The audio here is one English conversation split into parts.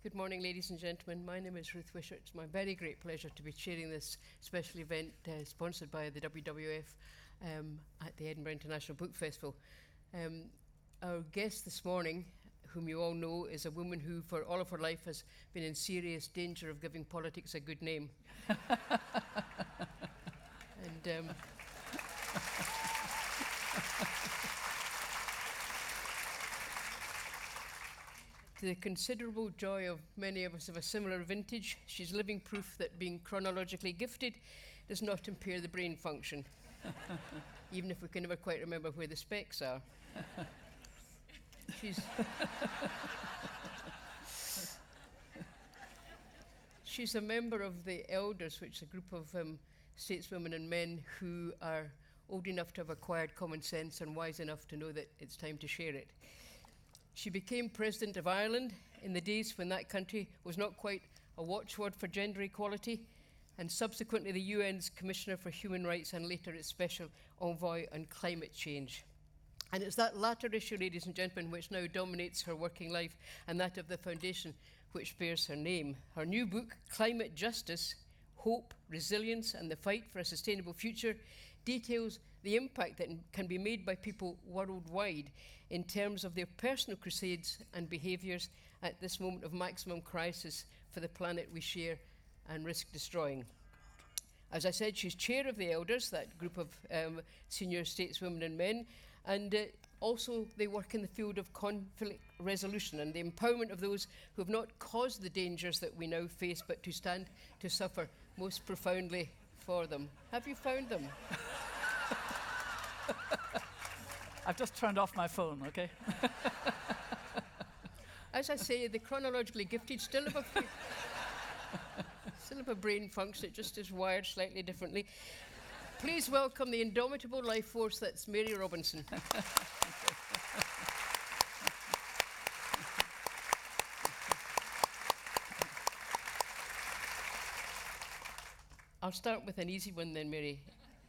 Good morning, ladies and gentlemen. My name is Ruth Wishart. It's my very great pleasure to be chairing this special event sponsored by the WWF at the Edinburgh International Book Festival. Our guest this morning, whom you all know, is a woman who for all of her life has been in serious danger of giving politics a good name. And to the considerable joy of many of us of a similar vintage, she's living proof that being chronologically gifted does not impair the brain function, even if we can never quite remember where the specs are. She's a member of the Elders, which is a group of stateswomen and men who are old enough to have acquired common sense and wise enough to know that it's time to share it. She became President of Ireland in the days when that country was not quite a watchword for gender equality, and subsequently the UN's Commissioner for Human Rights and later its Special Envoy on Climate Change. And it's that latter issue, ladies and gentlemen, which now dominates her working life and that of the foundation which bears her name. Her new book, Climate Justice, Hope, Resilience and the Fight for a Sustainable Future, details the impact that can be made by people worldwide in terms of their personal crusades and behaviours at this moment of maximum crisis for the planet we share and risk destroying. As I said, she's chair of the Elders, that group of senior stateswomen and men, and also they work in the field of conflict resolution and the empowerment of those who have not caused the dangers that we now face, but to stand to suffer most profoundly for them. Have you found them? I've just turned off my phone, okay? As I say, the chronologically gifted still have a brain function, it just is wired slightly differently. Please welcome the indomitable life force that's Mary Robinson. I'll start with an easy one then, Mary.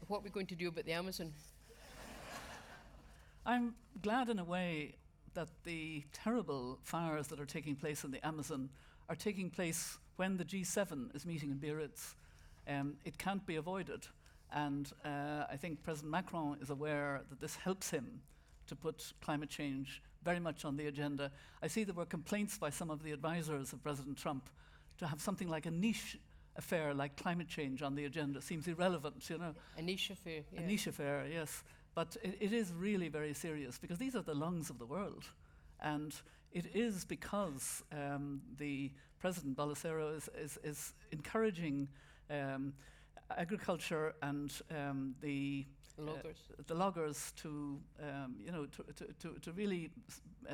What are we going to do about the Amazon? I'm glad in a way that the terrible fires that are taking place in the Amazon are taking place when the G7 is meeting in Biarritz. It can't be avoided. And I think President Macron is aware that this helps him to put climate change very much on the agenda. I see there were complaints by some of the advisors of President Trump to have something like a niche affair like climate change on the agenda. Seems irrelevant, you know. A niche affair, yeah. A niche affair, yes. But it is really very serious because these are the lungs of the world. And it is because the President Bolsonaro is encouraging agriculture and the loggers to really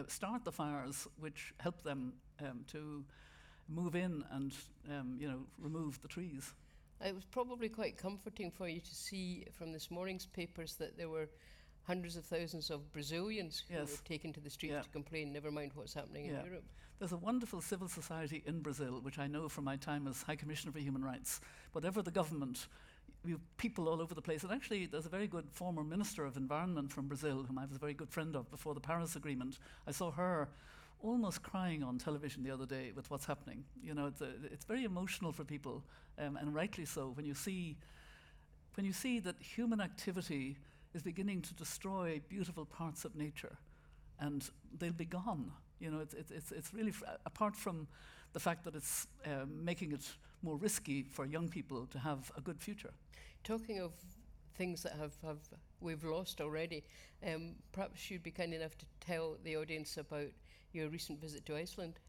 start the fires, which help them to move in and remove the trees. It was probably quite comforting for you to see from this morning's papers that there were hundreds of thousands of Brazilians who were taken to the streets to complain, never mind what's happening in Europe. There's a wonderful civil society in Brazil, which I know from my time as High Commissioner for Human Rights. Whatever the government, we have people all over the place. And actually, there's a very good former Minister of Environment from Brazil, whom I was a very good friend of before the Paris Agreement. I saw her almost crying on television the other day with what's happening. You know, it's very emotional for people, and rightly so, when you see that human activity is beginning to destroy beautiful parts of nature, and they'll be gone. You know, it's really, apart from the fact that it's making it more risky for young people to have a good future. Talking of things that we've lost already, perhaps you'd be kind enough to tell the audience about your recent visit to Iceland.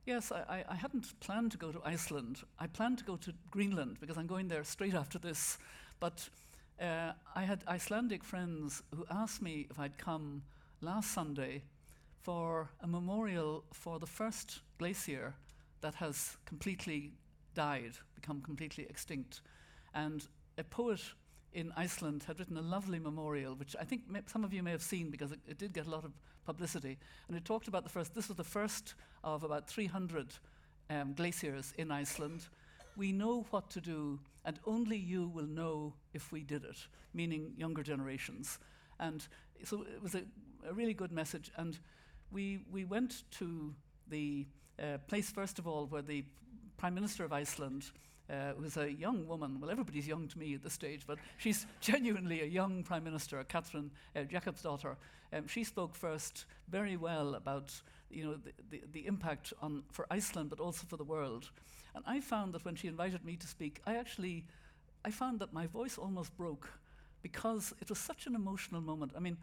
Yes, I hadn't planned to go to Iceland. I planned to go to Greenland because I'm going there straight after this. But I had Icelandic friends who asked me if I'd come last Sunday for a memorial for the first glacier that has completely died, become completely extinct. And a poet in Iceland had written a lovely memorial, which I think some of you may have seen because it did get a lot of publicity. And it talked about this was the first of about 300 glaciers in Iceland. We know what to do, and only you will know if we did it, meaning younger generations. And so it was a really good message. And we went to the place, first of all, where the Prime Minister of Iceland, who's a young woman, well, everybody's young to me at this stage, but she's genuinely a young Prime Minister, Katherine Jacob's daughter. She spoke first very well about the impact for Iceland, but also for the world. And I found that when she invited me to speak, I found that my voice almost broke because it was such an emotional moment. I mean,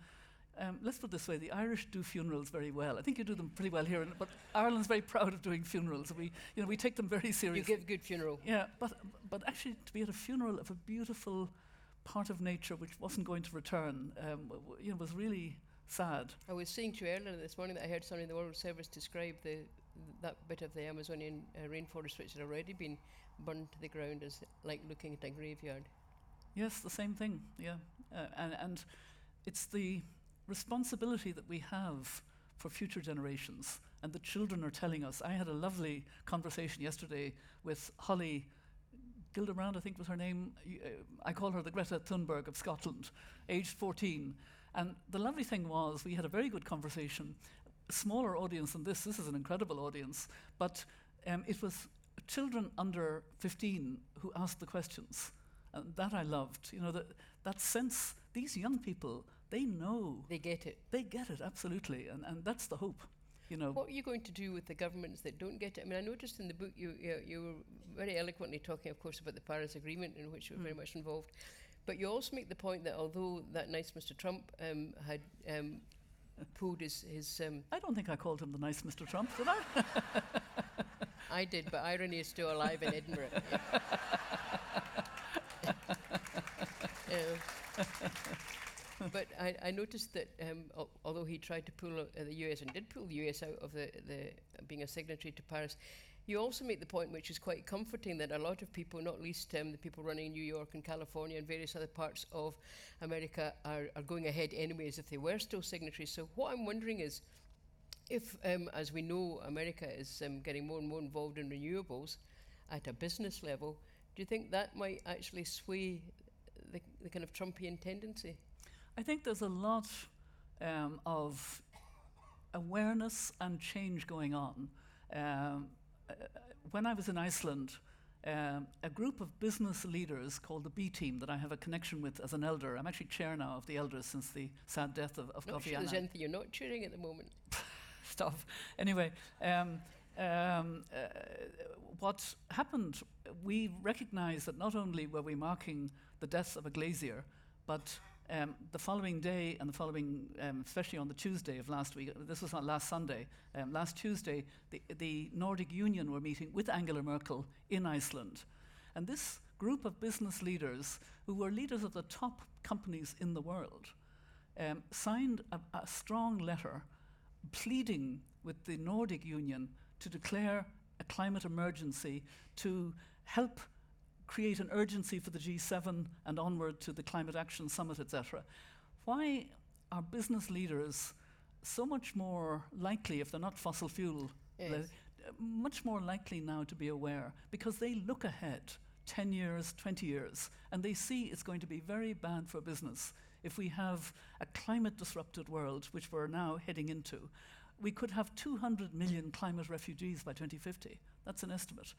let's put it this way, the Irish do funerals very well. I think you do them pretty well here, but Ireland's very proud of doing funerals. We take them very seriously. You give good funeral. Yeah, but actually to be at a funeral of a beautiful part of nature which wasn't going to return, was really sad. I was saying to you earlier this morning that I heard somebody in the World Service describe that bit of the Amazonian rainforest which had already been burned to the ground as like looking at a graveyard. Yes, the same thing, yeah. And it's the responsibility that we have for future generations, and the children are telling us. I had a lovely conversation yesterday with Holly Gildebrand, I think was her name. I call her the Greta Thunberg of Scotland, aged 14. And the lovely thing was, we had a very good conversation, a smaller audience than this is an incredible audience, but it was children under 15 who asked the questions. And that I loved, that sense, these young people, they know. They get it. They get it, absolutely, and that's the hope. What are you going to do with the governments that don't get it? I mean, I noticed in the book you were very eloquently talking, of course, about the Paris Agreement, in which you were very much involved. But you also make the point that although that nice Mr. Trump had pulled his I don't think I called him the nice Mr. Trump, did I? I did, but irony is still alive in Edinburgh. But I noticed that although he tried to pull the US and did pull the US out of the being a signatory to Paris, you also make the point, which is quite comforting, that a lot of people, not least the people running New York and California and various other parts of America, are going ahead anyway as if they were still signatories. So what I'm wondering is, if, as we know, America is getting more and more involved in renewables at a business level, do you think that might actually sway the kind of Trumpian tendency? I think there's a lot of awareness and change going on. When I was in Iceland, a group of business leaders called the B Team that I have a connection with as an elder. I'm actually chair now of the elders since the sad death of Kofi Annan. Not sure there's anything you're not chairing at the moment. Stuff. Anyway, what happened, we recognized that not only were we marking the death of a glacier, but the following day and the following, especially on the Tuesday of last week, this was on last Sunday, last Tuesday, the Nordic Union were meeting with Angela Merkel in Iceland. And this group of business leaders, who were leaders of the top companies in the world, signed a strong letter pleading with the Nordic Union to declare a climate emergency, to help create an urgency for the G7 and onward to the Climate Action Summit, etc. Why are business leaders so much more likely, if they're not fossil fuel, much more likely now to be aware? Because they look ahead 10 years, 20 years, and they see it's going to be very bad for business if we have a climate-disrupted world, which we're now heading into. We could have 200 million climate refugees by 2050. That's an estimate.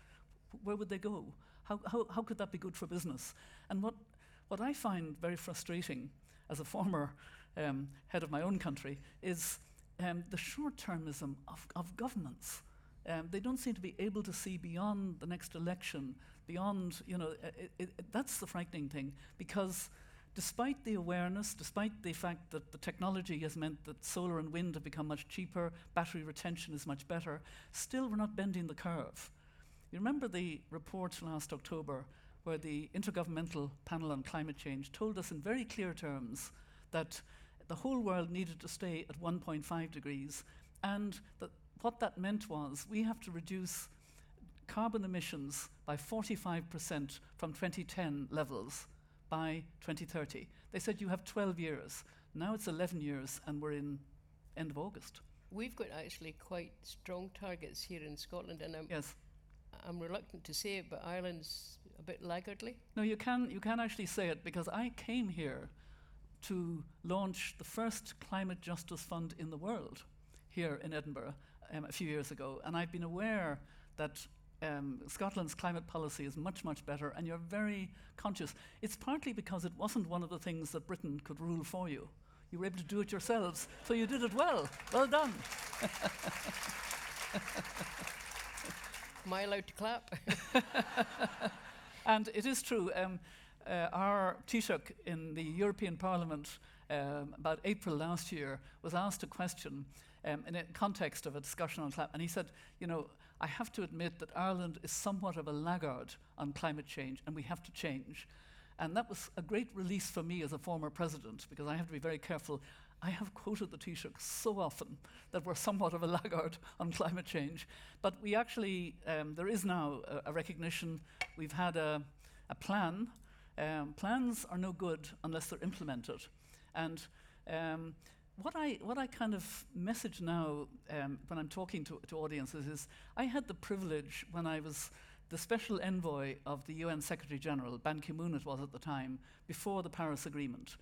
Where would they go? How could that be good for business? And what I find very frustrating as a former head of my own country is the short-termism of governments. They don't seem to be able to see beyond the next election, beyond, that's the frightening thing, because despite the awareness, despite the fact that the technology has meant that solar and wind have become much cheaper, battery retention is much better, still we're not bending the curve. You remember the report last October where the Intergovernmental Panel on Climate Change told us in very clear terms that the whole world needed to stay at 1.5 degrees, and that what that meant was we have to reduce carbon emissions by 45% from 2010 levels by 2030. They said you have 12 years. Now it's 11 years and we're in end of August. We've got actually quite strong targets here in Scotland, and I'm reluctant to say it, but Ireland's a bit laggardly. No, you can actually say it, because I came here to launch the first climate justice fund in the world here in Edinburgh. a few years ago, and I've been aware that Scotland's climate policy is much, much better, and you're very conscious. It's partly because it wasn't one of the things that Britain could rule for you. You were able to do it yourselves, so you did it well. Well done. Am I allowed to clap? And it is true. Our Taoiseach in the European Parliament about April last year was asked a question in a context of a discussion on climate, and he said, I have to admit that Ireland is somewhat of a laggard on climate change, and we have to change. And that was a great release for me as a former president, because I have to be very careful. I have quoted the Taoiseach so often that we're somewhat of a laggard on climate change. But we actually, there is now a recognition. We've had a plan. Plans are no good unless they're implemented. And what I kind of message now when I'm talking to audiences is, I had the privilege when I was the special envoy of the UN Secretary General, Ban Ki-moon it was at the time, before the Paris Agreement.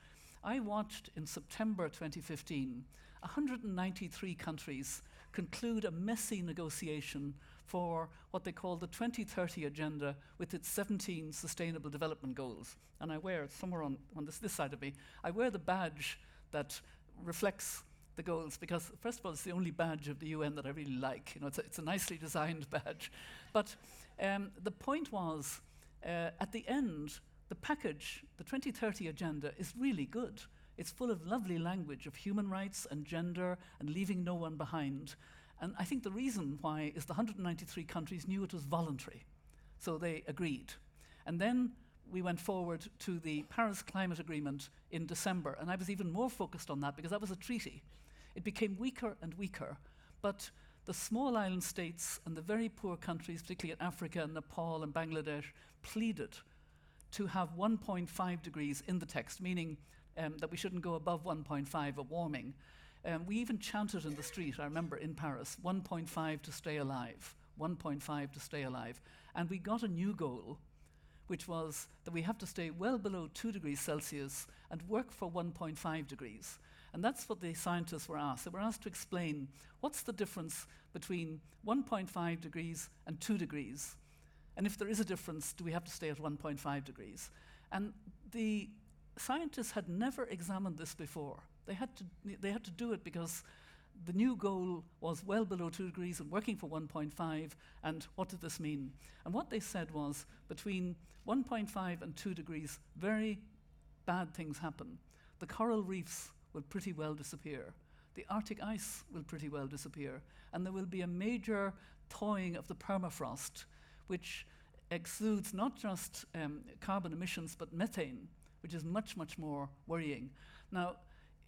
I watched in September 2015 193 countries conclude a messy negotiation for what they call the 2030 Agenda with its 17 Sustainable Development Goals. And I wear, somewhere on this side of me, I wear the badge that reflects the goals, because first of all, it's the only badge of the UN that I really like. It's a nicely designed badge. But the point was, at the end, the package, the 2030 Agenda, is really good. It's full of lovely language of human rights and gender and leaving no one behind. And I think the reason why is the 193 countries knew it was voluntary, so they agreed. And then we went forward to the Paris Climate Agreement in December, and I was even more focused on that because that was a treaty. It became weaker and weaker, but the small island states and the very poor countries, particularly in Africa and Nepal and Bangladesh, pleaded to have 1.5 degrees in the text, meaning that we shouldn't go above 1.5 of warming. We even chanted in the street, I remember in Paris, 1.5 to stay alive, 1.5 to stay alive. And we got a new goal, which was that we have to stay well below 2 degrees Celsius and work for 1.5 degrees. And that's what the scientists were asked. They were asked to explain what's the difference between 1.5 degrees and 2 degrees. And if there is a difference, do we have to stay at 1.5 degrees? And the scientists had never examined this before. They had to do it because the new goal was well below 2 degrees and working for 1.5, and what did this mean? And what they said was, between 1.5 and 2 degrees, very bad things happen. The coral reefs will pretty well disappear. The Arctic ice will pretty well disappear. And there will be a major thawing of the permafrost, which exudes not just carbon emissions, but methane, which is much, much more worrying. Now,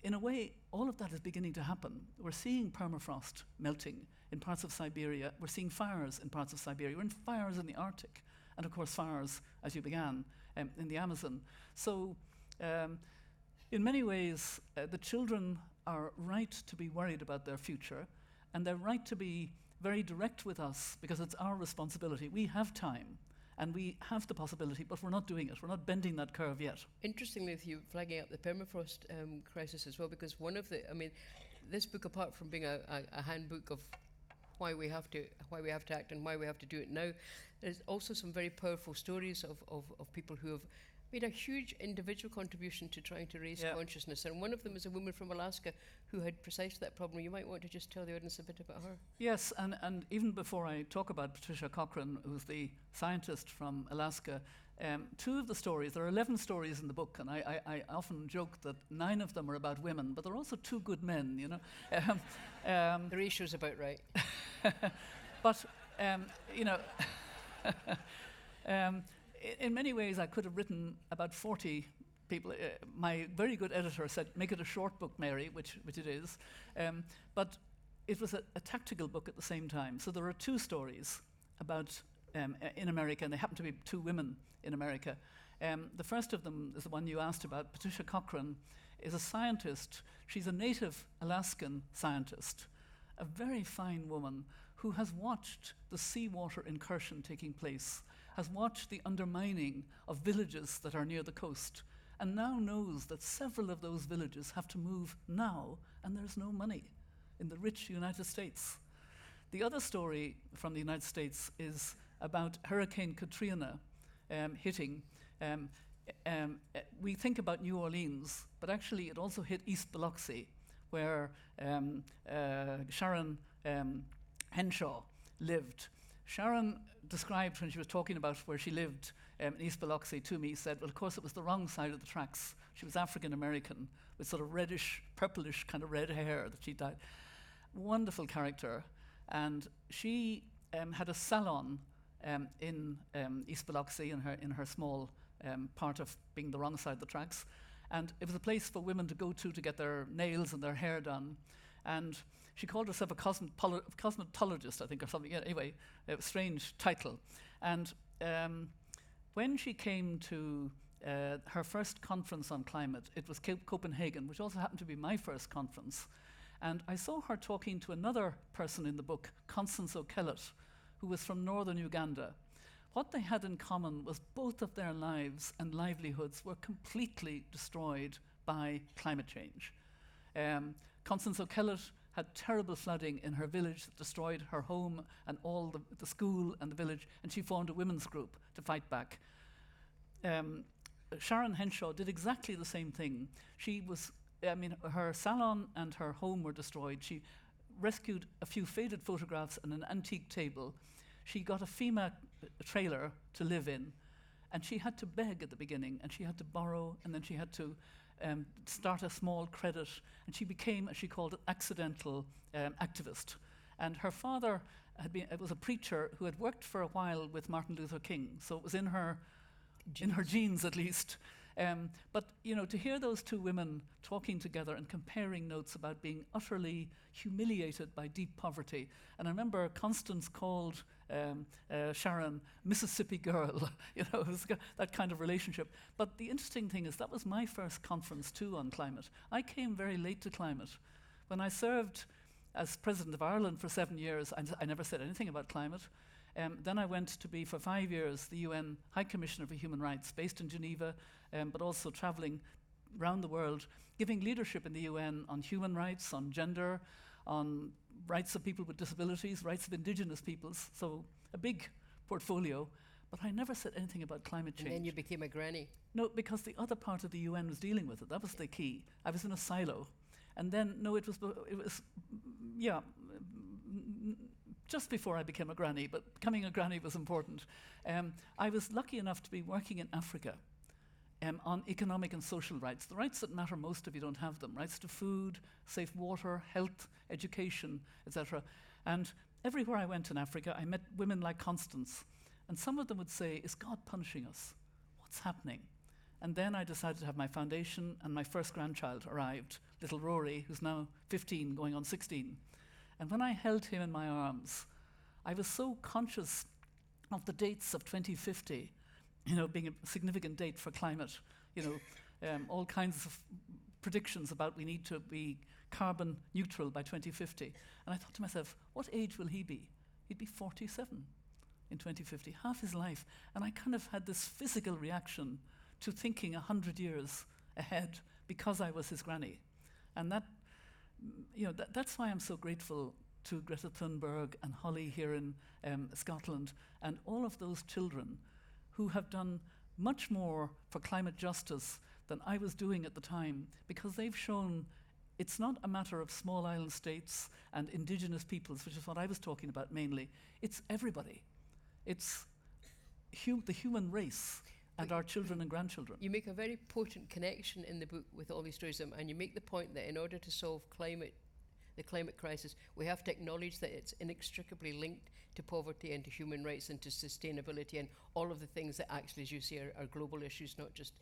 in a way, all of that is beginning to happen. We're seeing permafrost melting in parts of Siberia. We're seeing fires in parts of Siberia. We're in fires in the Arctic. And of course, fires, as you began, in the Amazon. So, in many ways, the children are right to be worried about their future, and they're right to be very direct with us, because it's our responsibility. We have time, and we have the possibility, but we're not doing it. We're not bending that curve yet. Interestingly, with you flagging up the permafrost crisis as well, because one of the, this book, apart from being a handbook of why we have to act and why we have to do it now, there's also some very powerful stories of people who have made a huge individual contribution to trying to raise consciousness. And one of them is a woman from Alaska who had precisely that problem. You might want to just tell the audience a bit about her. Yes, and even before I talk about Patricia Cochrane, who's the scientist from Alaska, two of the stories, there are 11 stories in the book, and I often joke that 9 of them are about women, but there are also 2 good men, The ratio's about right. But, in many ways, I could have written about 40 people. My very good editor said, make it a short book, Mary, which it is. But it was a tactical book at the same time. So there are 2 stories about in America, and they happen to be 2 women in America. The first of them is the one you asked about. Patricia Cochrane is a scientist. She's a native Alaskan scientist, a very fine woman who has watched the seawater incursion taking place, has watched the undermining of villages that are near the coast, and now knows that several of those villages have to move now, and there's no money in the rich United States. The other story from the United States is about Hurricane Katrina hitting. We think about New Orleans, but actually it also hit East Biloxi, where Sharon Henshaw lived. Sharon described, when she was talking about where she lived in East Biloxi to me, said, well, of course, it was the wrong side of the tracks. She was African-American with sort of reddish, purplish kind of red hair that she died. Wonderful character. And she had a salon in East Biloxi in her small part of being the wrong side of the tracks. And it was a place for women to go to get their nails and their hair done. And she called herself a cosmetologist, I think, or something. Yeah, anyway, a strange title. And when she came to her first conference on climate, it was Copenhagen, which also happened to be my first conference. And I saw her talking to another person in the book, Constance O'Kellett, who was from northern Uganda. What they had in common was both of their lives and livelihoods were completely destroyed by climate change. Constance O'Kellett had terrible flooding in her village that destroyed her home and all the school and the village, and she formed a women's group to fight back. Sharon Henshaw did exactly the same thing. Her salon and her home were destroyed. She rescued a few faded photographs and an antique table. She got a FEMA trailer to live in, and she had to beg at the beginning, and she had to borrow, and then she had to start a small credit, and she became, as she called it, accidental activist. And her father was a preacher who had worked for a while with Martin Luther King, so it was in her genes at least. But to hear those two women talking together and comparing notes about being utterly humiliated by deep poverty, and I remember Constance called Sharon Mississippi girl, it was that kind of relationship. But the interesting thing is that was my first conference too on climate. I came very late to climate. When I served as President of Ireland for 7 years, I never said anything about climate. Then I went to be, for 5 years, the UN High Commissioner for Human Rights, based in Geneva, but also traveling around the world, giving leadership in the UN on human rights, on gender, on rights of people with disabilities, rights of indigenous peoples, so a big portfolio. But I never said anything about climate change. And then you became a granny. No, because the other part of the UN was dealing with it. That was the key. I was in a silo. And then, just before I became a granny, but becoming a granny was important. I was lucky enough to be working in Africa on economic and social rights, the rights that matter most if you don't have them, rights to food, safe water, health, education, etc. And everywhere I went in Africa, I met women like Constance, and some of them would say, is God punishing us? What's happening? And then I decided to have my foundation, and my first grandchild arrived, little Rory, who's now 15, going on 16. And when I held him in my arms, I was so conscious of the dates of 2050, being a significant date for climate, all kinds of predictions about we need to be carbon neutral by 2050. And I thought to myself, what age will he be? He'd be 47 in 2050, half his life. And I kind of had this physical reaction to thinking 100 years ahead because I was his granny. And that's why I'm so grateful to Greta Thunberg and Holly here in Scotland, and all of those children who have done much more for climate justice than I was doing at the time, because they've shown it's not a matter of small island states and indigenous peoples, which is what I was talking about mainly. It's everybody. It's the human race and our children and grandchildren. You make a very potent connection in the book with all these stories, and you make the point that in order to solve the climate crisis, we have to acknowledge that it's inextricably linked to poverty and to human rights and to sustainability and all of the things that actually, as you say, are global issues, not just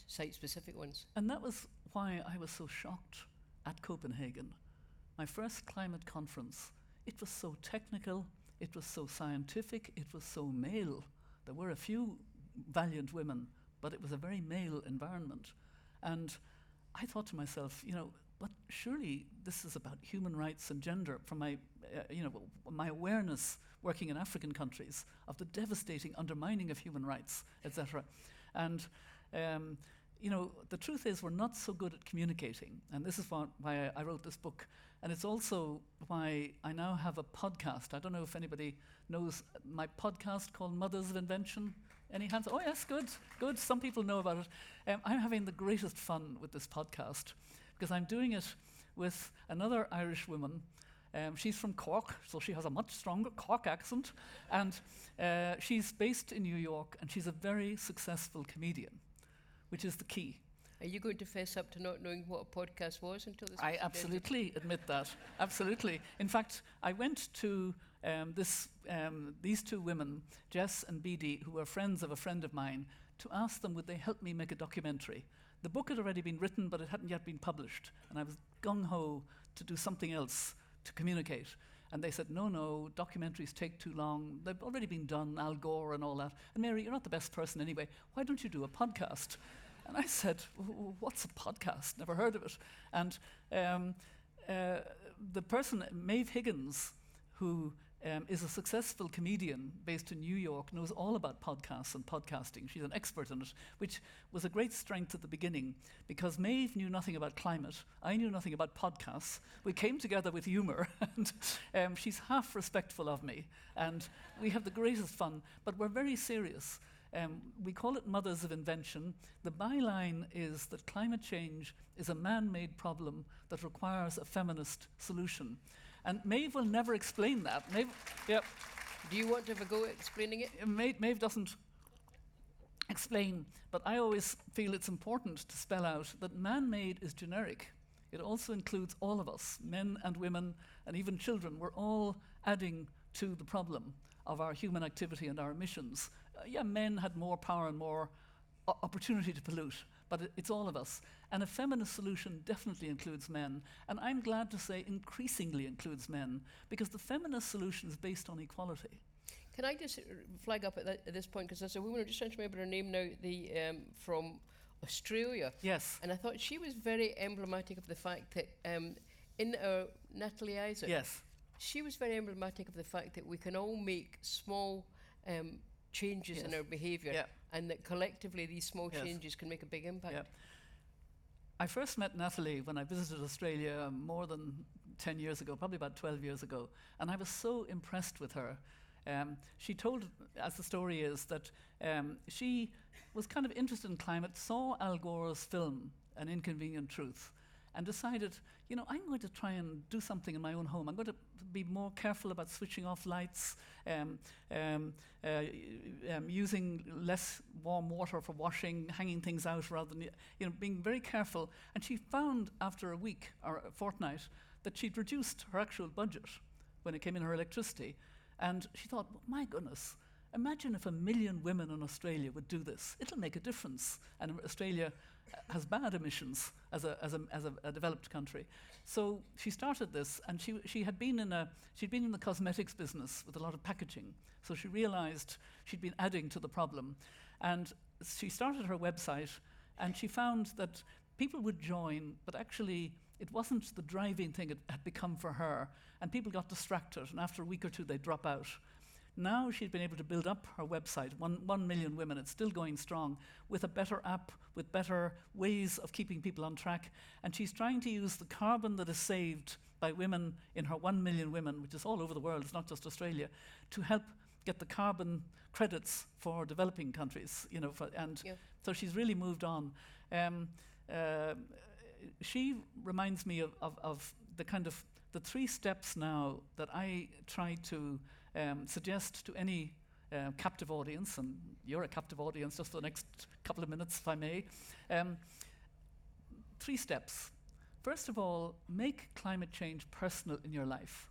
site-specific ones. And that was why I was so shocked at Copenhagen. My first climate conference, it was so technical, it was so scientific, it was so male. There were a few valiant women, but it was a very male environment. And I thought to myself, but surely this is about human rights and gender, from my awareness working in African countries of the devastating undermining of human rights, etc. And the truth is we're not so good at communicating, and this is why I wrote this book. And it's also why I now have a podcast. I don't know if anybody knows my podcast called Mothers of Invention. Any hands? Oh, yes, good, good. Some people know about it. I'm having the greatest fun with this podcast because I'm doing it with another Irish woman. She's from Cork, so she has a much stronger Cork accent. And she's based in New York, and she's a very successful comedian, which is the key. Are you going to fess up to not knowing what a podcast was until this? I absolutely admit that. Absolutely. In fact, I went to these two women, Jess and Beadie, who were friends of a friend of mine, to ask them would they help me make a documentary. The book had already been written, but it hadn't yet been published, and I was gung-ho to do something else to communicate. And they said, no, documentaries take too long. They've already been done, Al Gore and all that. And Mary, you're not the best person anyway. Why don't you do a podcast? And I said, what's a podcast? Never heard of it. And the person, Maeve Higgins, who is a successful comedian based in New York, knows all about podcasts and podcasting. She's an expert in it, which was a great strength at the beginning, because Maeve knew nothing about climate. I knew nothing about podcasts. We came together with humour, and she's half respectful of me, and we have the greatest fun, but we're very serious. We call it Mothers of Invention. The byline is that climate change is a man-made problem that requires a feminist solution. And Maeve will never explain that. Maeve, yep. Do you want to have a go at explaining it? Maeve doesn't explain, but I always feel it's important to spell out that man-made is generic. It also includes all of us, men and women and even children. We're all adding to the problem of our human activity and our emissions. Yeah, men had more power and more opportunity to pollute, but it's all of us. And a feminist solution definitely includes men, and I'm glad to say increasingly includes men, because the feminist solution is based on equality. Can I just flag up at this point, because there's a woman, I just trying to remember her name now, from Australia. Yes. And I thought she was very emblematic of the fact that Natalie Isaac. Yes. She was very emblematic of the fact that we can all make small changes in our behaviour, and that collectively these small changes can make a big impact. Yeah. I first met Natalie when I visited Australia more than 10 years ago, probably about 12 years ago, and I was so impressed with her. She told, as the story is, that she was kind of interested in climate, saw Al Gore's film, An Inconvenient Truth, and decided, I'm going to try and do something in my own home. I'm going to be more careful about switching off lights, using less warm water for washing, hanging things out rather than, being very careful. And she found after a week or a fortnight that she'd reduced her actual budget when it came in her electricity. And she thought, my goodness, imagine if 1 million women in Australia would do this. It'll make a difference. And Australia has bad emissions as a developed country. So she started this, and she'd been in the cosmetics business with a lot of packaging. So she realized she'd been adding to the problem. And she started her website, and she found that people would join, but actually it wasn't the driving thing it had become for her. And people got distracted, and after a week or two they'd drop out. Now she'd been able to build up her website, 1 million women, it's still going strong, with a better app, with better ways of keeping people on track. And she's trying to use the carbon that is saved by women in her 1 million women, which is all over the world, it's not just Australia, to help get the carbon credits for developing countries, so she's really moved on. She reminds me of the kind of the 3 steps now that I try to suggest to any captive audience, and you're a captive audience just for the next couple of minutes, if I may. 3 steps. First of all, make climate change personal in your life.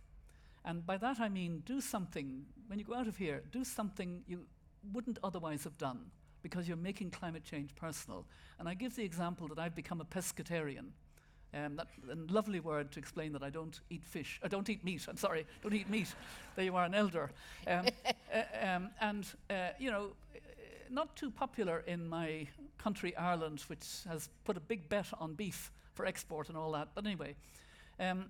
And by that I mean do something, when you go out of here, do something you wouldn't otherwise have done, because you're making climate change personal. And I give the example that I've become a pescatarian. That a lovely word to explain that I don't eat fish. I don't eat meat. I'm sorry, don't eat meat. There you are, an elder. Not too popular in my country, Ireland, which has put a big bet on beef for export and all that. But anyway, the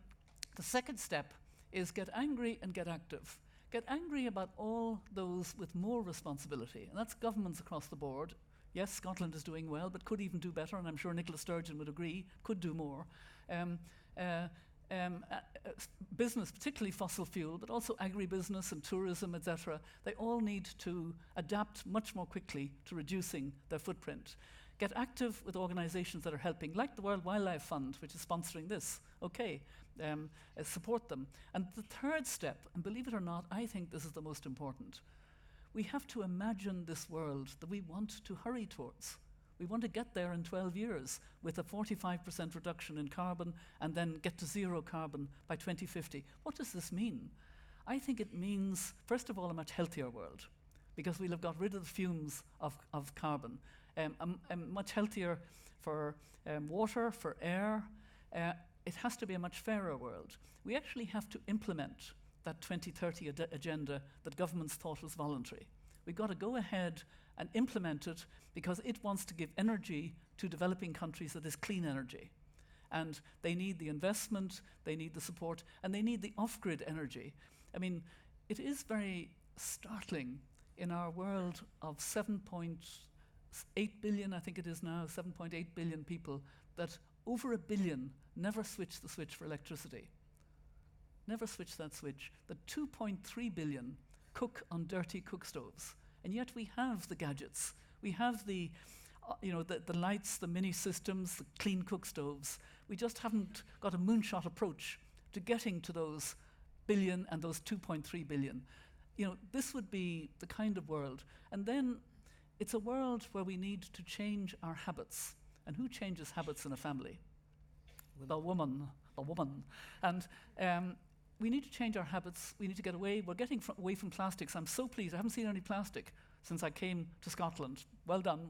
second step is get angry and get active. Get angry about all those with more responsibility, and that's governments across the board. Yes, Scotland is doing well, but could even do better, and I'm sure Nicola Sturgeon would agree, could do more. business, particularly fossil fuel, but also agribusiness and tourism, etc., they all need to adapt much more quickly to reducing their footprint. Get active with organizations that are helping, like the World Wildlife Fund, which is sponsoring this. Okay, support them. And the third step, and believe it or not, I think this is the most important. We have to imagine this world that we want to hurry towards. We want to get there in 12 years with a 45% reduction in carbon and then get to zero carbon by 2050. What does this mean? I think it means, first of all, a much healthier world, because we'll have got rid of the fumes of carbon. Much healthier for water, for air. It has to be a much fairer world. We actually have to implement that 2030 agenda that governments thought was voluntary. We've got to go ahead and implement it because it wants to give energy to developing countries that is clean energy. And they need the investment, they need the support, and they need the off-grid energy. I mean, it is very startling in our world of 7.8 billion, I think it is now, 7.8 billion people, that over 1 billion never switch the switch for electricity. Never switch that switch. That 2.3 billion cook on dirty cook stoves. And yet we have the gadgets. We have the lights, the mini systems, the clean cook stoves. We just haven't got a moonshot approach to getting to those billion and those 2.3 billion. This would be the kind of world. And then it's a world where we need to change our habits. And who changes habits in a family? The woman. And we need to change our habits. We need to get away. We're getting away from plastics. I'm so pleased. I haven't seen any plastic since I came to Scotland. Well done.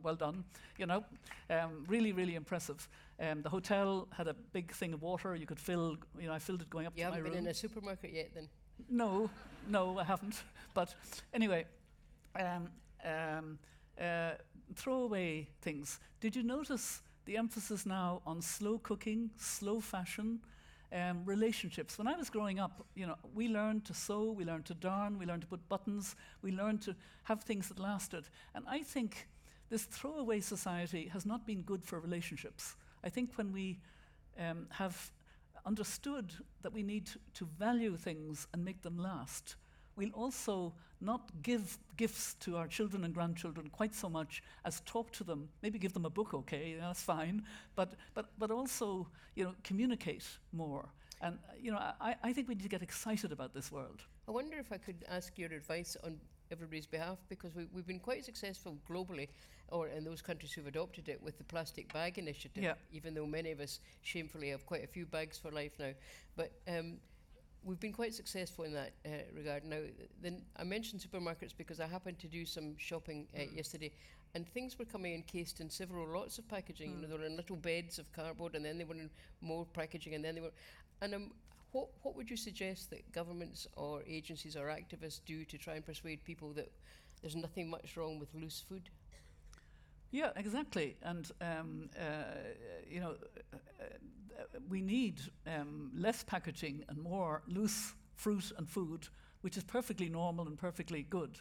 Really, really impressive. The hotel had a big thing of water you could fill. I filled it going up to my room. You haven't been in a supermarket yet, then? No, I haven't. But anyway, throwaway things. Did you notice the emphasis now on slow cooking, slow fashion, relationships? When I was growing up, we learned to sew, we learned to darn, we learned to put buttons, we learned to have things that lasted. And I think this throwaway society has not been good for relationships. I think when we have understood that we need to value things and make them last, we'll also not give gifts to our children and grandchildren quite so much as talk to them, maybe give them a book, okay, that's fine, but also, communicate more. And, I think we need to get excited about this world. I wonder if I could ask your advice on everybody's behalf, because we've been quite successful globally, or in those countries who've adopted it, with the plastic bag initiative, even though many of us shamefully have quite a few bags for life now. But we've been quite successful in that regard. Now, then I mentioned supermarkets because I happened to do some shopping yesterday, and things were coming encased in lots of packaging. They were in little beds of cardboard, and then they were in more packaging, and then they were. And what would you suggest that governments or agencies or activists do to try and persuade people that there's nothing much wrong with loose food? Yeah, exactly. And we need less packaging and more loose fruit and food, which is perfectly normal and perfectly good.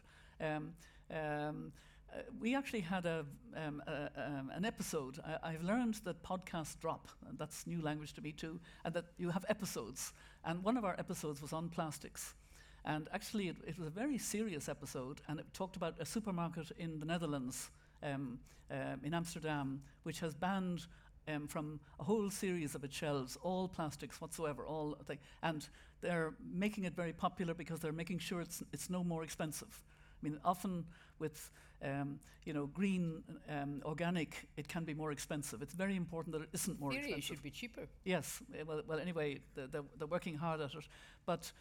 We actually had an episode. I've learned that podcasts drop, and that's new language to me too, and that you have episodes. And one of our episodes was on plastics. And actually it was a very serious episode, and it talked about a supermarket in the Netherlands, in Amsterdam, which has banned from a whole series of its shelves all plastics whatsoever, and they're making it very popular because they're making sure it's no more expensive. I mean, often with green, organic, it can be more expensive. It's very important that it isn't more expensive. It should be cheaper. Yes. Well. Anyway, they're working hard at it. But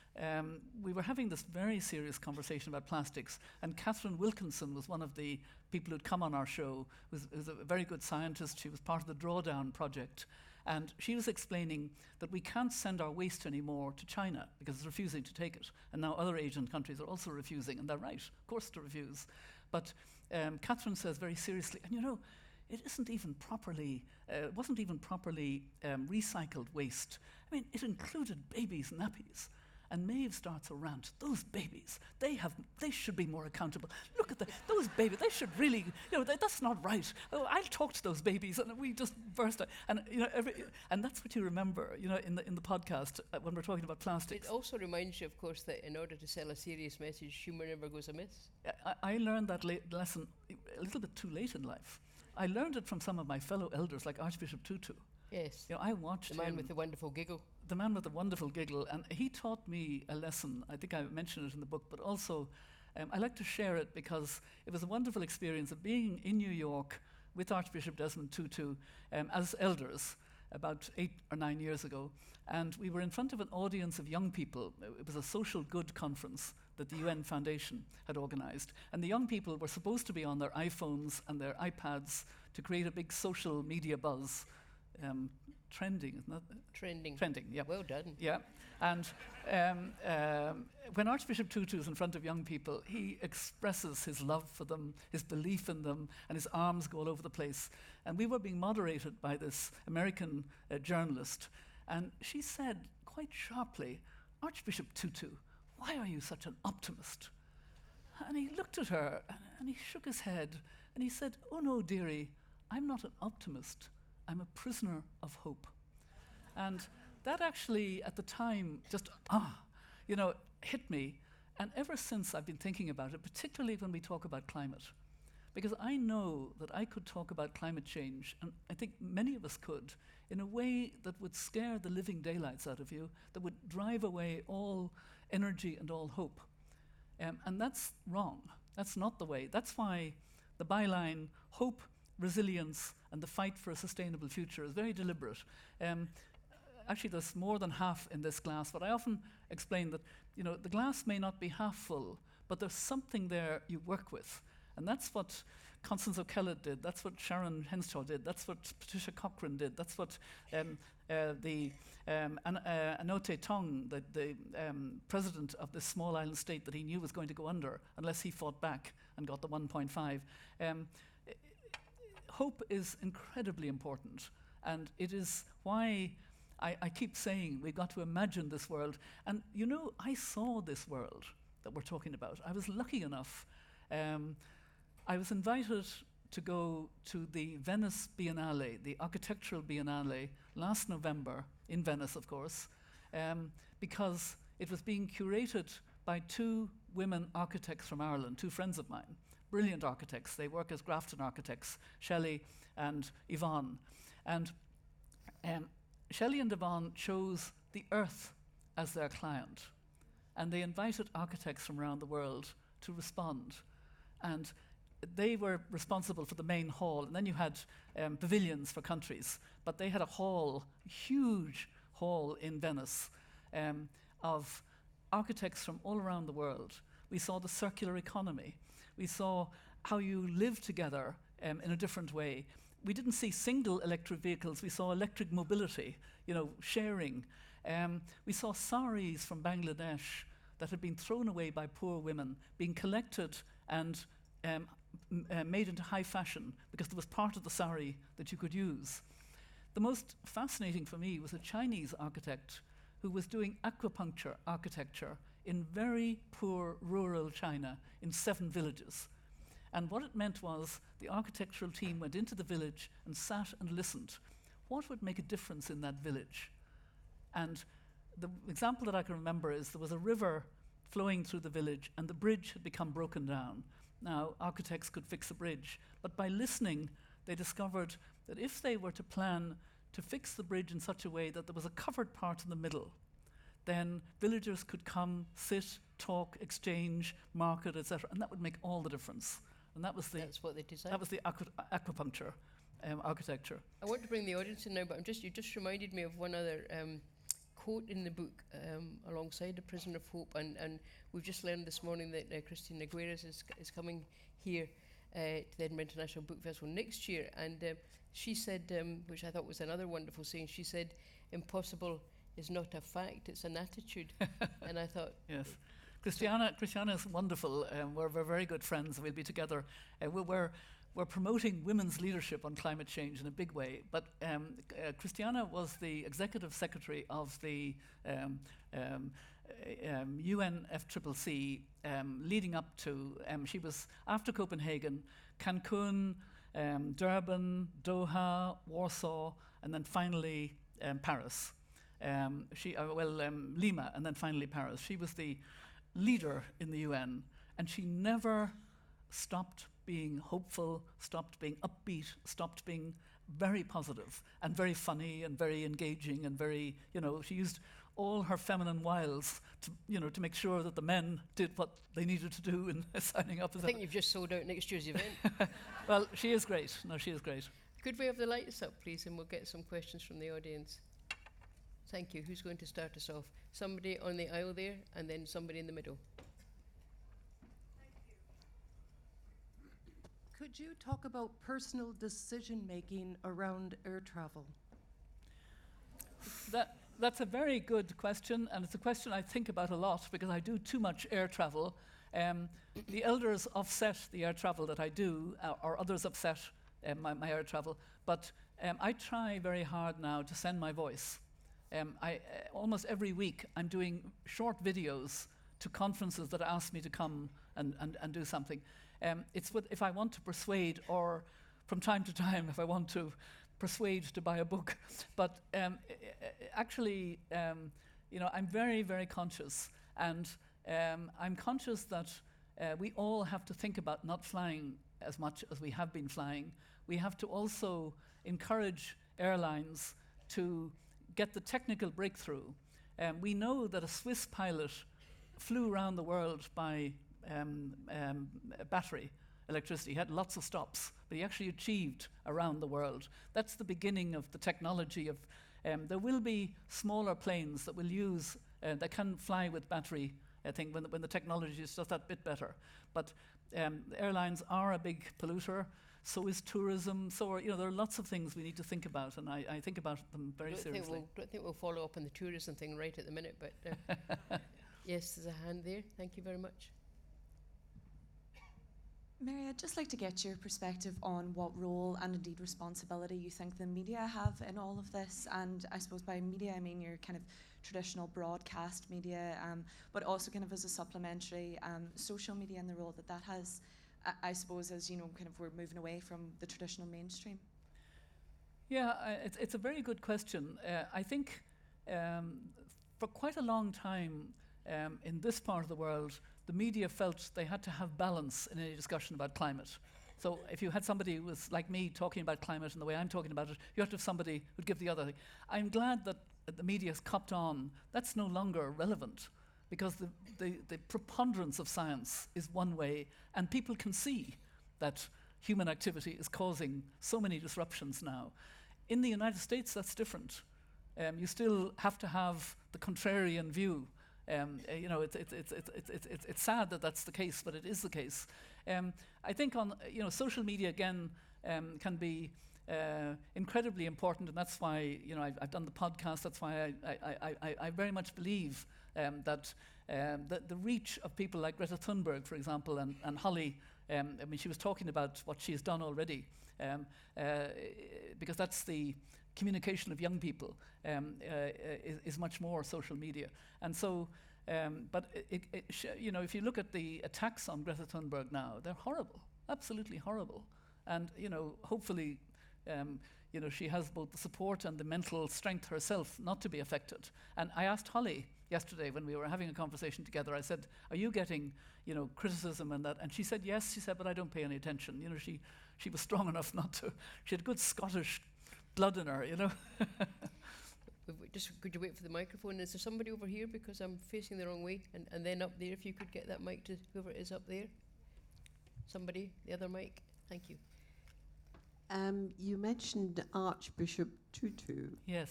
we were having this very serious conversation about plastics, and Katherine Wilkinson was one of the people who'd come on our show. Was a very good scientist. She was part of the Drawdown project. And she was explaining that we can't send our waste anymore to China because it's refusing to take it. And now other Asian countries are also refusing, and they're right, of course, to refuse. But Katherine says very seriously, and it wasn't even properly recycled waste. I mean, it included babies' nappies. And Maeve starts a rant. Those babies, they should be more accountable. Look at those babies, they should really, that's not right. Oh, I'll talk to those babies. And we just burst out. And, and that's what you remember, in the podcast when we're talking about plastics. It also reminds you, of course, that in order to sell a serious message, humour never goes amiss. I learned that lesson a little bit too late in life. I learned it from some of my fellow elders, like Archbishop Tutu. Yes. I watched the man him, with the wonderful giggle. The man with the wonderful giggle, and he taught me a lesson. I think I mentioned it in the book, but also I like to share it because it was a wonderful experience of being in New York with Archbishop Desmond Tutu as elders about 8 or 9 years ago, and we were in front of an audience of young people. It was a social good conference that the UN Foundation had organized, and the young people were supposed to be on their iPhones and their iPads to create a big social media buzz. Trending, isn't that? Trending, yeah. Well done. Yeah, and when Archbishop Tutu is in front of young people, he expresses his love for them, his belief in them, and his arms go all over the place. And we were being moderated by this American journalist, and she said quite sharply, "Archbishop Tutu, why are you such an optimist?" And he looked at her, and he shook his head, and he said, "Oh no, dearie, I'm not an optimist. I'm a prisoner of hope." And that actually, at the time, just, hit me. And ever since, I've been thinking about it, particularly when we talk about climate. Because I know that I could talk about climate change, and I think many of us could, in a way that would scare the living daylights out of you, that would drive away all energy and all hope. And that's wrong. That's not the way. That's why the byline, hope, resilience, and the fight for a sustainable future is very deliberate. Actually, there's more than half in this glass, but I often explain that, the glass may not be half full, but there's something there you work with. And that's what Constance O'Kellett did, that's what Sharon Henshaw did, that's what Patricia Cochrane did, that's what Anote Tong, the president of this small island state that he knew was going to go under unless he fought back and got the 1.5. Hope is incredibly important, and it is why I keep saying we've got to imagine this world. And I saw this world that we're talking about. I was lucky enough. I was invited to go to the Venice Biennale, the Architectural Biennale, last November, in Venice, of course, because it was being curated by 2 women architects from Ireland, 2 friends of mine. Brilliant architects. They work as Grafton architects, Shelley and Yvonne. And Shelley and Yvonne chose the earth as their client. And they invited architects from around the world to respond. And they were responsible for the main hall. And then you had pavilions for countries. But they had a hall, huge hall in Venice, of architects from all around the world. We saw the circular economy. We saw how you live together in a different way. We didn't see single electric vehicles. We saw electric mobility, sharing. We saw saris from Bangladesh that had been thrown away by poor women being collected and made into high fashion because there was part of the sari that you could use. The most fascinating for me was a Chinese architect who was doing acupuncture architecture in very poor rural China in 7 villages. And what it meant was the architectural team went into the village and sat and listened. What would make a difference in that village? And the example that I can remember is there was a river flowing through the village and the bridge had become broken down. Now, architects could fix a bridge, but by listening, they discovered that if they were to plan to fix the bridge in such a way that there was a covered part in the middle, then villagers could come, sit, talk, exchange, market, etc., and that would make all the difference. And that's what they designed. That was the acupuncture architecture. I want to bring the audience in now, but you just reminded me of one other quote in the book alongside The Prisoner of Hope, and we've just learned this morning that Christine Aguirres is coming here to the Edinburgh International Book Festival next year, and she said, which I thought was another wonderful saying, she said, "Impossible is not a fact, it's an attitude." And I thought... Yes. Christiana is wonderful. We're very good friends. We'll be together. We're promoting women's leadership on climate change in a big way. But Christiana was the executive secretary of the UNFCCC leading up to, she was after Copenhagen, Cancun, Durban, Doha, Warsaw, and then finally Paris. Lima, and then finally Paris. She was the leader in the UN, and she never stopped being hopeful, stopped being upbeat, stopped being very positive and very funny and very engaging and very, she used all her feminine wiles to make sure that the men did what they needed to do in signing up. I think you've just sold out next year's event. Well, she is great. No, she is great. Could we have the lights up, please, and we'll get some questions from the audience. Thank you. Who's going to start us off? Somebody on the aisle there, and then somebody in the middle. Could you talk about personal decision-making around air travel? That's a very good question, and it's a question I think about a lot because I do too much air travel. The elders offset the air travel that I do, or others offset my air travel, but I try very hard now to send my voice. Almost every week I'm doing short videos to conferences that ask me to come and do something. If I want to persuade, or from time to time if I want to persuade to buy a book. But actually, I'm very, very conscious, and I'm conscious that we all have to think about not flying as much as we have been flying. We have to also encourage airlines to get the technical breakthrough. We know that a Swiss pilot flew around the world by battery electricity. He had lots of stops, but he actually achieved around the world. That's the beginning of the technology of, there will be smaller planes that will use, that can fly with battery, I think, when the technology is just that bit better. But airlines are a big polluter, so is tourism, there are lots of things we need to think about, and I think about them very seriously. Don't think we'll follow up on the tourism thing right at the minute, but yes, there's a hand there. Thank you very much. Mary, I'd just like to get your perspective on what role and indeed responsibility you think the media have in all of this. And I suppose by media, I mean your kind of traditional broadcast media, but also kind of as a supplementary social media and the role that has, I suppose, as kind of we're moving away from the traditional mainstream. Yeah, it's a very good question. I think for quite a long time in this part of the world, the media felt they had to have balance in any discussion about climate. So if you had somebody who was like me talking about climate in the way I'm talking about it, you have to have somebody who'd give the other thing. I'm glad that the media has copped on. That's no longer relevant because the preponderance of science is one way, and people can see that human activity is causing so many disruptions now. In the United States, that's different. You still have to have the contrarian view. It's sad that that's the case, but it is the case. I think on social media again can be incredibly important, and that's why I've done the podcast. That's why I very much believe that the reach of people like Greta Thunberg, for example, and Holly. She was talking about what she has done already, because that's the communication of young people is much more social media. And so, but if you look at the attacks on Greta Thunberg now, they're horrible, absolutely horrible. And hopefully, she has both the support and the mental strength herself not to be affected. And I asked Holly yesterday when we were having a conversation together, I said, are you getting, criticism and that? And she said, yes. She said, but I don't pay any attention. She was strong enough not to. She had good Scottish blood in her, Just could you wait for the microphone? Is there somebody over here, because I'm facing the wrong way, and then up there, if you could get that mic to whoever is up there. Somebody, the other mic. Thank you. You mentioned Archbishop Tutu. Yes.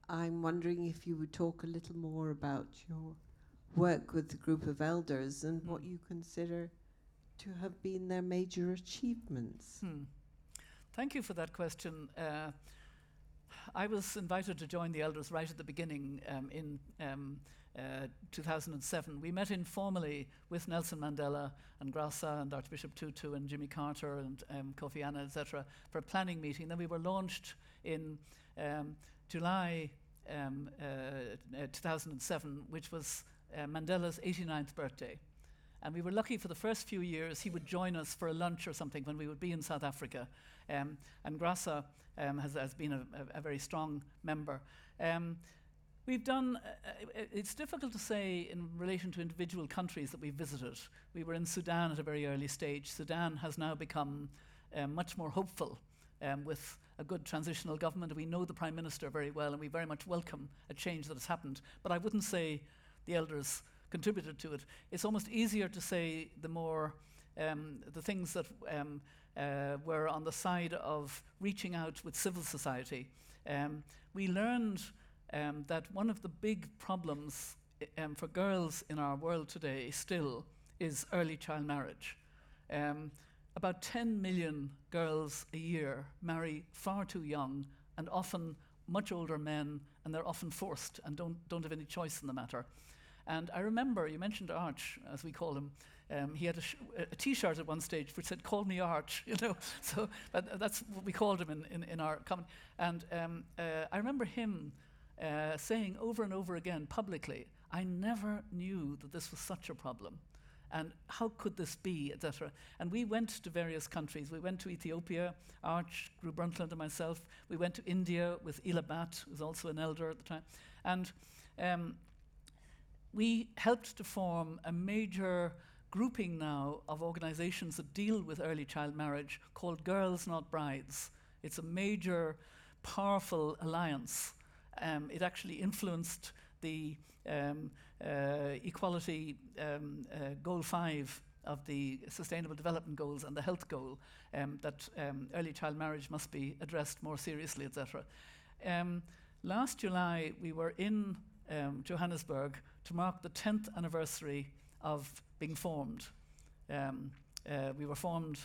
I'm wondering if you would talk a little more about your work with the group of elders and what you consider to have been their major achievements. Thank you for that question. I was invited to join the elders right at the beginning in 2007. We met informally with Nelson Mandela and Graça and Archbishop Tutu and Jimmy Carter and Kofi Annan, etc., for a planning meeting. Then we were launched in July 2007, which was Mandela's 89th birthday. And we were lucky for the first few years he would join us for a lunch or something when we would be in South Africa. And Grasa has been a very strong member. We've done, it's difficult to say in relation to individual countries that we've visited. We were in Sudan at a very early stage. Sudan has now become much more hopeful with a good transitional government. We know the Prime Minister very well, and we very much welcome a change that has happened. But I wouldn't say the elders contributed to it. It's almost easier to say the more, the things that were on the side of reaching out with civil society. We learned that one of the big problems for girls in our world today still is early child marriage. About 10 million girls a year marry far too young, and often much older men, and they're often forced and don't have any choice in the matter. And I remember, you mentioned Arch, as we call him. He had a T-shirt at one stage which said, "Call me Arch," you know. So that's what we called him in our common. And I remember him saying over and over again publicly, "I never knew that this was such a problem. And how could this be," etc. And we went to various countries. We went to Ethiopia, Arch, Gru Brundtland and myself. We went to India with Ila Bhatt, who was also an elder at the time. And we helped to form a major grouping now of organizations that deal with early child marriage called Girls Not Brides. It's a major, powerful alliance. It actually influenced the equality goal 5 of the Sustainable Development Goals and the health goal, that early child marriage must be addressed more seriously, etc. Last July, we were in Johannesburg to mark the 10th anniversary of being formed. We were formed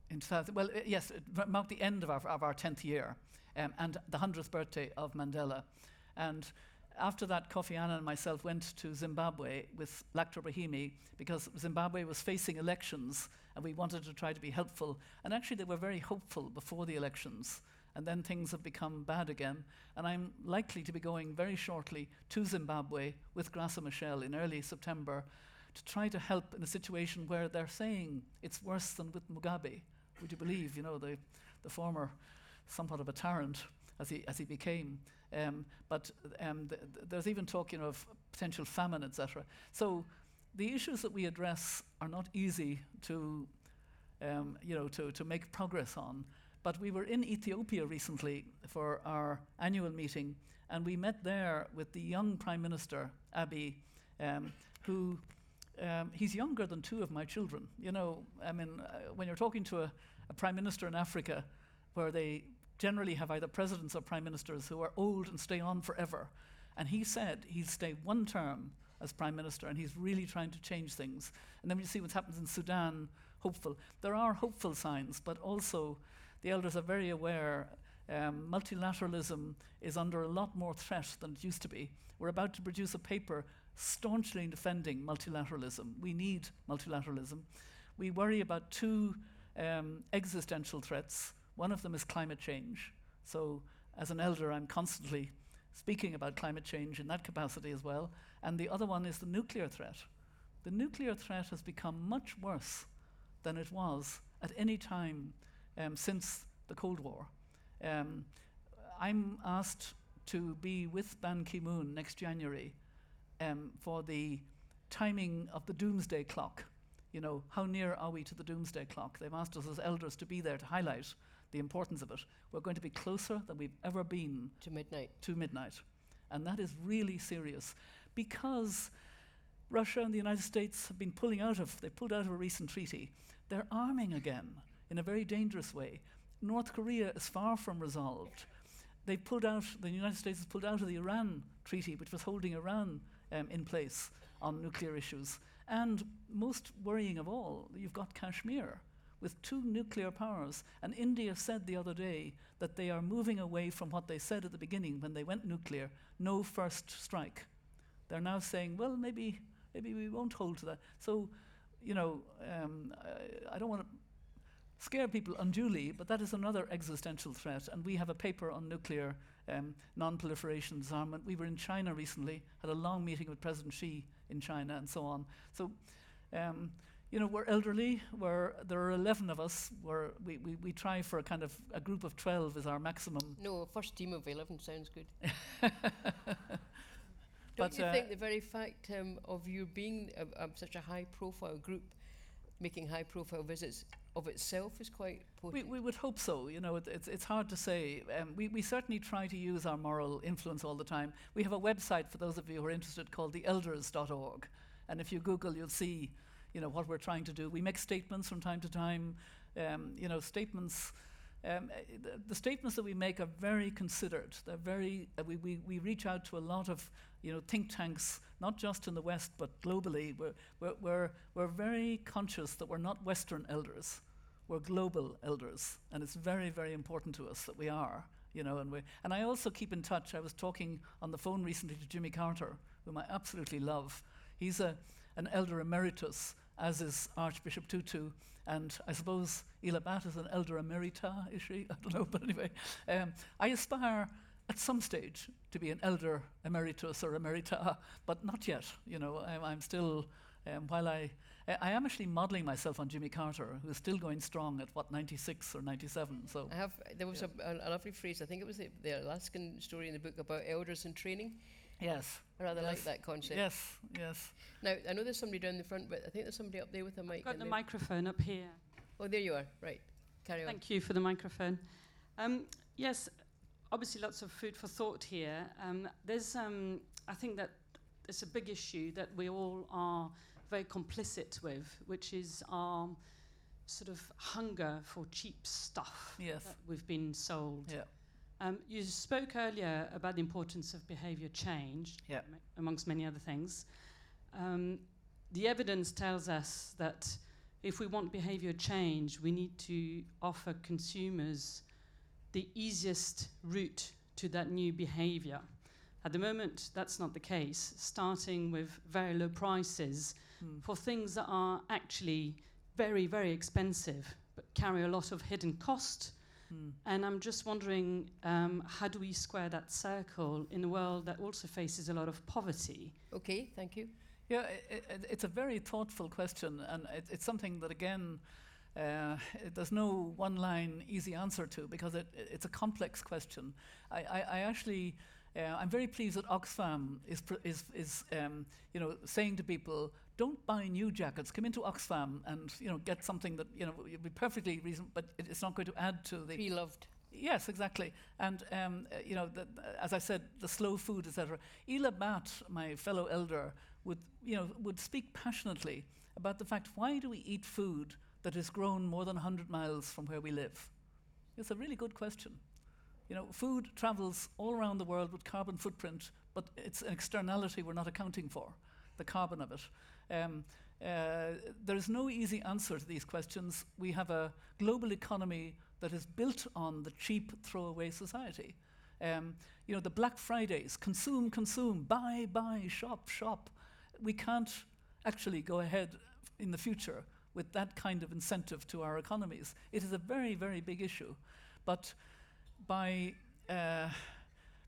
in 2000, well, yes, it marked the end of our 10th year, and the 100th birthday of Mandela. And after that, Kofi Annan and myself went to Zimbabwe with Lakhdar Brahimi because Zimbabwe was facing elections and we wanted to try to be helpful. And actually they were very hopeful before the elections, and then things have become bad again. And I'm likely to be going very shortly to Zimbabwe with Graça Machel in early September to try to help in a situation where they're saying it's worse than with Mugabe. Would you believe, you know, the former somewhat of a tyrant as he became. But there's even talk, you know, of potential famine, etc. So the issues that we address are not easy to, to make progress on. But we were in Ethiopia recently for our annual meeting, and we met there with the young Prime Minister, Abiy, who he's younger than 2 of my children. You know, I mean, when you're talking to a Prime Minister in Africa, where they generally have either presidents or prime ministers who are old and stay on forever. And he said he'll stay 1 term as prime minister, and he's really trying to change things. And then when you see what happens in Sudan, hopeful. There are hopeful signs, but also the elders are very aware multilateralism is under a lot more threat than it used to be. We're about to produce a paper staunchly defending multilateralism. We need multilateralism. We worry about 2 existential threats. One of them is climate change. So as an elder, I'm constantly speaking about climate change in that capacity as well. And the other one is the nuclear threat. The nuclear threat has become much worse than it was at any time since the Cold War. I'm asked to be with Ban Ki-moon next January for the timing of the doomsday clock. You know, how near are we to the doomsday clock? They've asked us as elders to be there to highlight the importance of it. We're going to be closer than we've ever been To midnight. to midnight. And that is really serious because Russia and the United States have been they pulled out of a recent treaty. They're arming again in a very dangerous way. North Korea is far from resolved. The United States has pulled out of the Iran treaty, which was holding Iran in place on nuclear issues. And most worrying of all, you've got Kashmir with 2 nuclear powers. And India said the other day that they are moving away from what they said at the beginning when they went nuclear, no first strike. They're now saying, well, maybe we won't hold to that. So, you know, I don't want to scare people unduly, but that is another existential threat. And we have a paper on nuclear non-proliferation, disarmament. We were in China recently, had a long meeting with President Xi in China and so on. So, we're elderly. There are 11 of us. We try for a group of 12 is our maximum. No, a first team of 11 sounds good. But, Don't you think the very fact of you being such a high-profile group, making high-profile visits of itself is quite potent? We would hope so. It's hard to say. We certainly try to use our moral influence all the time. We have a website, for those of you who are interested, called theelders.org. And if you Google, you'll see what we're trying to do. We make statements from time to time. Statements. The statements that we make are very considered. They're very. We reach out to a lot of think tanks, not just in the West but globally. We're very conscious that we're not Western elders. We're global elders, and it's very, very important to us that we are. And I also keep in touch. I was talking on the phone recently to Jimmy Carter, whom I absolutely love. He's an elder emeritus, as is Archbishop Tutu, and I suppose Ela Bat is an elder emerita, is she? I don't know, but anyway. I aspire at some stage to be an elder emeritus or emerita, but not yet. I'm still, while I am actually modelling myself on Jimmy Carter, who's still going strong at, 96 or 97, so. There was a lovely phrase, I think it was the Alaskan story in the book about elders in training. Yes. I rather like that concept. Yes. Now, I know there's somebody down the front, but I think there's somebody up there with a mic. I've got the microphone up here. Oh, there you are. Right. Carry on. Thank you for the microphone. Yes, obviously lots of food for thought here. I think that it's a big issue that we all are very complicit with, which is our sort of hunger for cheap stuff that we've been sold. Yeah. You spoke earlier about the importance of behaviour change, amongst many other things. The evidence tells us that if we want behaviour change, we need to offer consumers the easiest route to that new behaviour. At the moment, that's not the case, starting with very low prices for things that are actually very, very expensive, but carry a lot of hidden cost. And I'm just wondering, how do we square that circle in a world that also faces a lot of poverty? Okay, thank you. Yeah, it's a very thoughtful question, and it's something that, again, there's no one-line easy answer to, because it's a complex question. I actually, I'm very pleased that Oxfam is saying to people, don't buy new jackets. Come into Oxfam and get something that you'd be perfectly reasonable, but it's not going to add to the. Be loved. Yes, exactly. And as I said, the slow food, etc. Ela Bat, my fellow elder, would speak passionately about the fact, why do we eat food that is grown more than 100 miles from where we live? It's a really good question. Food travels all around the world with carbon footprint, but it's an externality we're not accounting for, the carbon of it. There is no easy answer to these questions. We have a global economy that is built on the cheap throwaway society. The Black Fridays, consume, buy, shop. We can't actually go ahead in the future with that kind of incentive to our economies. It is a very, very big issue. But by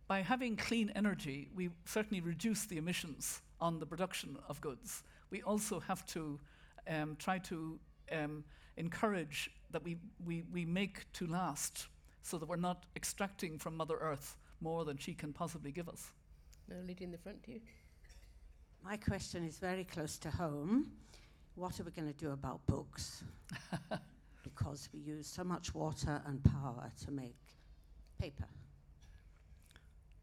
having clean energy, we certainly reduce the emissions on the production of goods. We also have to try to encourage that we make to last, so that we're not extracting from Mother Earth more than she can possibly give us. Now, lady in the front here. My question is very close to home. What are we going to do about books? Because we use so much water and power to make paper.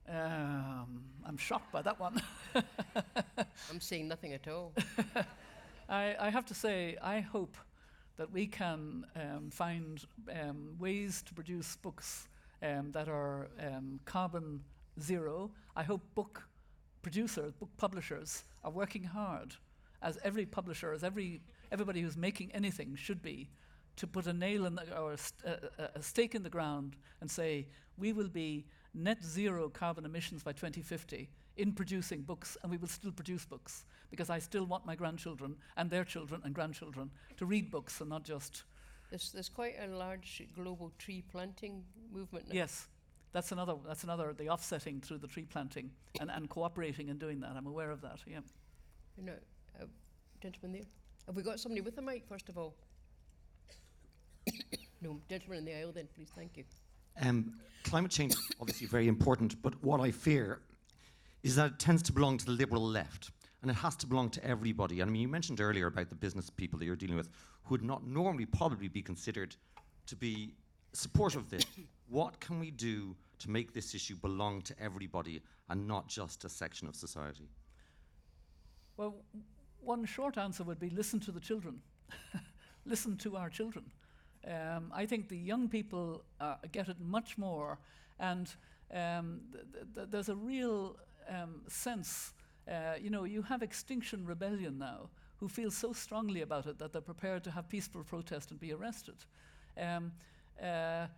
I'm shocked by that one. I'm saying nothing at all. I have to say, I hope that we can find ways to produce books that are carbon zero. I hope book producers, book publishers are working hard, as every publisher, as everybody who's making anything should be, to put a nail in or a stake in the ground and say, we will be net zero carbon emissions by 2050 in producing books, and we will still produce books, because I still want my grandchildren and their children and grandchildren to read books and not just. There's quite a large global tree planting movement now. that's another, the offsetting through the tree planting and cooperating in doing that. I'm aware of that, yeah. No, gentleman there. Have we got somebody with a mic, first of all? No, gentleman in the aisle then, please, thank you. Climate change is obviously very important, but what I fear is that it tends to belong to the liberal left, and it has to belong to everybody. I mean, you mentioned earlier about the business people that you're dealing with who would not normally probably be considered to be supportive of this. What can we do to make this issue belong to everybody and not just a section of society? Well, one short answer would be listen to the children. Listen to our children. I think the young people get it much more, and there's a real sense, you have Extinction Rebellion now, who feel so strongly about it that they're prepared to have peaceful protest and be arrested. The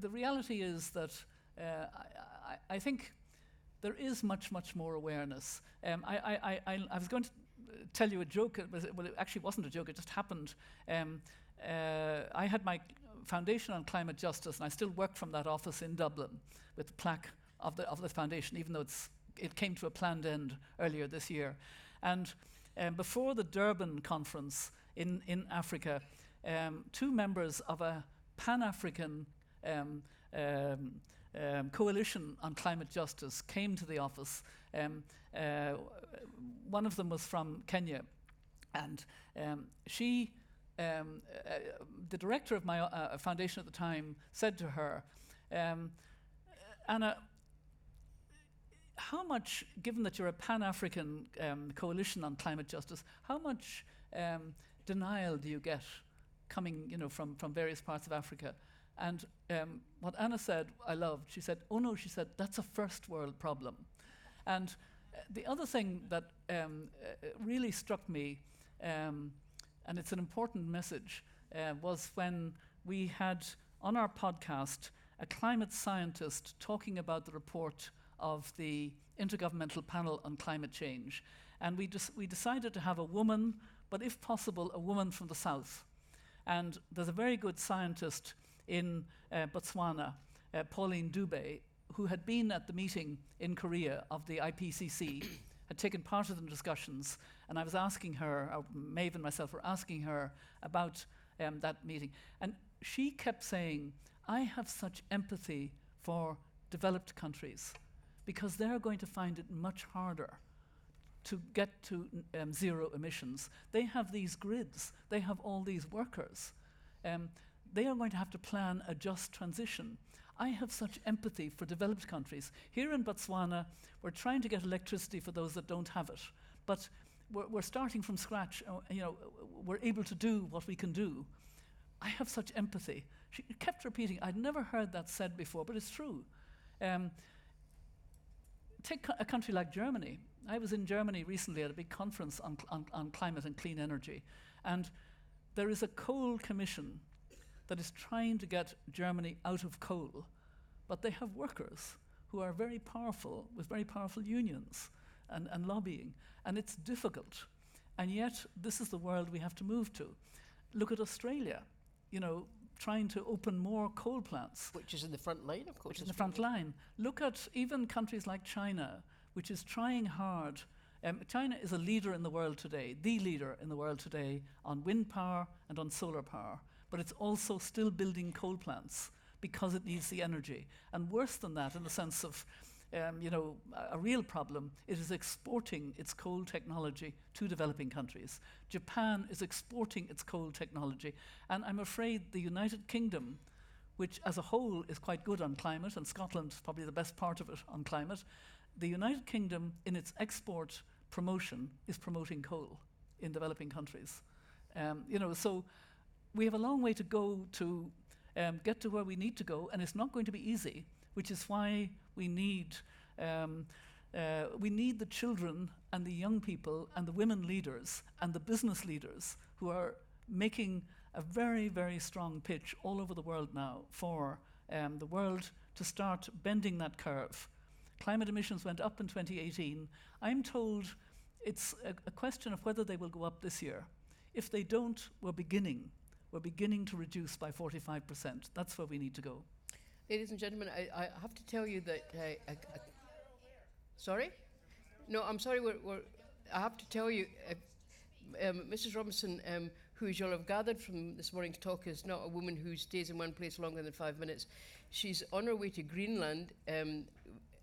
reality is that I think there is much more awareness. I was going to tell you a joke. It actually wasn't a joke. It just happened. I had my foundation on climate justice, and I still work from that office in Dublin with the plaque of the foundation, even though it came to a planned end earlier this year. And before the Durban conference in Africa, two members of a Pan-African coalition on climate justice came to the office. One of them was from Kenya, and the director of my foundation at the time said to her, Anna, how much, given that you're a Pan-African coalition on climate justice, how much denial do you get coming, from various parts of Africa? And what Anna said, I loved. She said, "Oh no," she said, "that's a first world problem." And the other thing that really struck me, and it's an important message, was when we had on our podcast a climate scientist talking about the report of the Intergovernmental Panel on Climate Change. And we decided to have a woman, but if possible, a woman from the south. And there's a very good scientist in Botswana, Pauline Dubé, who had been at the meeting in Korea of the IPCC, had taken part of the discussions, and I was asking her, or Maeve and myself were asking her about that meeting. And she kept saying, I have such empathy for developed countries because they're going to find it much harder to get to zero emissions. They have these grids, they have all these workers. They are going to have to plan a just transition. I have such empathy for developed countries. Here in Botswana, we're trying to get electricity for those that don't have it, but we're starting from scratch. We're able to do what we can do. I have such empathy. She kept repeating, I'd never heard that said before, but it's true. Take a country like Germany. I was in Germany recently at a big conference on climate and clean energy, and there is a coal commission that is trying to get Germany out of coal, but they have workers who are very powerful, with very powerful unions and lobbying, and it's difficult. And yet, this is the world we have to move to. Look at Australia, trying to open more coal plants. Which is in the front line, of course. Which is in the front line. Look at even countries like China, which is trying hard. China is a leader in the world today, the leader in the world today on wind power and on solar power. But it's also still building coal plants because it needs the energy. And worse than that, in the sense of, a real problem, it is exporting its coal technology to developing countries. Japan is exporting its coal technology. And I'm afraid the United Kingdom, which as a whole is quite good on climate, and Scotland is probably the best part of it on climate, the United Kingdom, in its export promotion, is promoting coal in developing countries. So we have a long way to go to get to where we need to go, and it's not going to be easy, which is why we need the children and the young people and the women leaders and the business leaders who are making a very, very strong pitch all over the world now for the world to start bending that curve. Climate emissions went up in 2018. I'm told it's a question of whether they will go up this year. If they don't, we're beginning. we're beginning to reduce by 45%. That's where we need to go. Ladies and gentlemen, I have to tell you that... sorry? No, I'm sorry, I have to tell you, Mrs. Robinson, who, as you'll have gathered from this morning's talk, is not a woman who stays in one place longer than 5 minutes. She's on her way to Greenland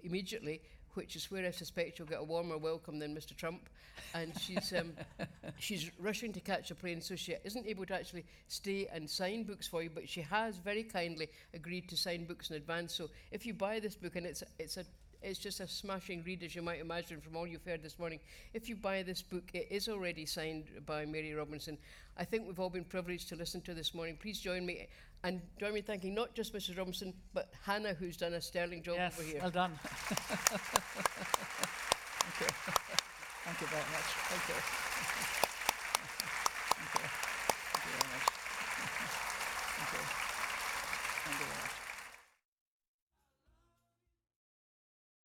immediately, which is where I suspect you'll get a warmer welcome than Mr. Trump. And she's rushing to catch a plane, so she isn't able to actually stay and sign books for you, but she has very kindly agreed to sign books in advance. So if you buy this book, and it's just a smashing read, as you might imagine from all you've heard this morning. If you buy this book, it is already signed by Mary Robinson. I think we've all been privileged to listen to this morning. Please join me, and join me in thanking not just Mrs. Robinson, but Hannah, who's done a sterling job over here. Well done. Thank you. Thank you very much. Thank you.